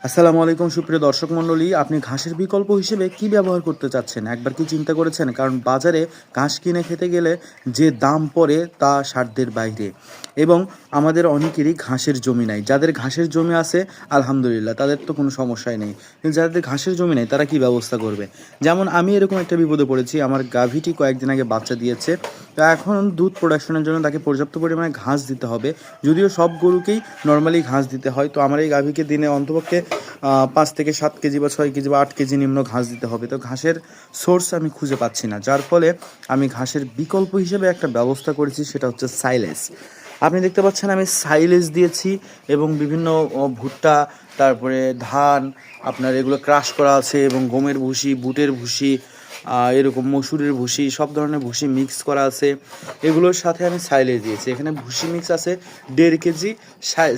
আসসালামু আলাইকুম সুপ্রিয় দর্শক মণ্ডলী, আপনি ঘাসের বিকল্প হিসেবে কি ব্যবহার করতে চাচ্ছেন একবার কি চিন্তা করেছেন? কারণ বাজারে ঘাস কিনে খেতে গেলে যে দাম পড়ে তা সাধ্যের বাইরে। এবং আমাদের অনেকেরই ঘাসের জমি নাই। যাদের ঘাসের জমি আছে আলহামদুলিল্লাহ, তাদের তো কোনো সমস্যাই নেই। কিন্তু যাদের ঘাসের জমি নেই তারা কি ব্যবস্থা করবে? যেমন আমি এরকম একটা বিপদে পড়েছি। আমার গাভীটি কয়েকদিন আগে বাচ্চা দিয়েছে। তো এখন দুধ প্রোডাকশনের জন্য তাকে পর্যাপ্ত পরিমাণে ঘাস দিতে হবে। যদিও সব গরুকেই নর্মালি ঘাস দিতে হয়, তো আমার এই গাভীকে দিনে অন্তপক্ষে 5 থেকে 7 কেজি বা 6 কেজি বা 8 কেজি নিম্ন ঘাস দিতে হবে। তো ঘাসের সোর্স আমি খুঁজে পাচ্ছি না, যার ফলে আমি ঘাসের বিকল্প হিসেবে একটা ব্যবস্থা করেছি, সেটা হচ্ছে সাইলেজ। আপনি দেখতে পাচ্ছেন আমি সাইলেজ দিয়েছি এবং বিভিন্ন ভুট্টা, তারপরে ধান, আপনার এগুলো ক্রাশ করা আছে এবং গমের ভুসি, বুটের ভুসি, এরকম মসুরের ভুসি, সব ধরনের ভুসি মিক্স করা আছে। এগুলোর সাথে আমি সাইলেজ দিয়েছি। এখানে ভুসি মিক্স আছে 1.5 কেজি,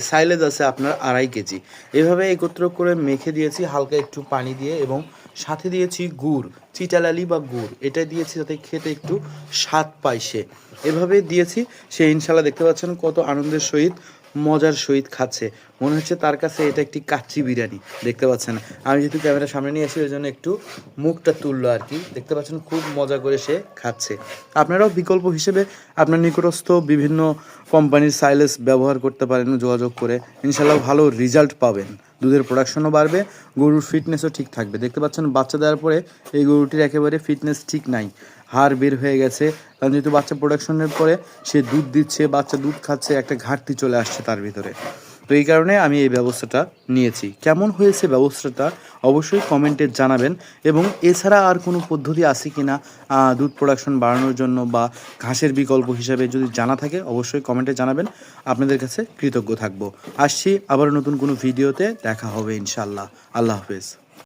সাইলেজ আছে আপনার 2.5 কেজি। এভাবে একত্র করে মেখে দিয়েছি হালকা একটু পানি দিয়ে, এবং সাথে দিয়েছি গুড়, চিটালালি বা গুড়, এটা দিয়েছি যাতে খেতে একটু স্বাদ পায় সে। এভাবে দিয়েছি, সে ইনশাল্লাহ দেখতে পাচ্ছেন কত আনন্দের সহিত, মজার সহিত খাচ্ছে। মনে হচ্ছে তার কাছে এটা একটি কাচ্চি বিরিয়ানি। দেখতে পাচ্ছেন আমি যেহেতু ক্যামেরার সামনে নিয়ে আসি, ওই জন্য একটু মুখটা তুললো আর কি। দেখতে পাচ্ছেন খুব মজা করে সে খাচ্ছে। আপনারাও বিকল্প হিসেবে আপনার নিকটস্থ বিভিন্ন কোম্পানির সাইলেজ ব্যবহার করতে পারেন যোগাযোগ করে। ইনশাল্লাহ ভালো রেজাল্ট পাবেন, দুধের প্রোডাকশনও বাড়বে, গরুর ফিটনেসও ঠিক থাকবে। দেখতে পাচ্ছেন বাচ্চা দেওয়ার পরে এই গরুটির একেবারে ফিটনেস ঠিক নাই, হাড় বের হয়ে গেছে। কারণ যেহেতু বাচ্চা প্রোডাকশনের পরে সে দুধ দিচ্ছে, বাচ্চা দুধ খাচ্ছে, একটা ঘাটতি চলে আসছে তার ভিতরে। তো এই কারণে আমি এই ব্যবস্থাটা নিয়েছি। কেমন হয়েছে ব্যবস্থাটা অবশ্যই কমেন্টে জানাবেন। এবং এছাড়া আর কোনো পদ্ধতি আছে কি না দুধ প্রোডাকশন বাড়ানোর জন্য বা ঘাসের বিকল্প হিসাবে, যদি জানা থাকে অবশ্যই কমেন্টে জানাবেন। আপনাদের কাছে কৃতজ্ঞ থাকবো। আসছি আবার নতুন কোনো ভিডিওতে, দেখা হবে ইনশাল্লাহ। আল্লাহ হাফেজ।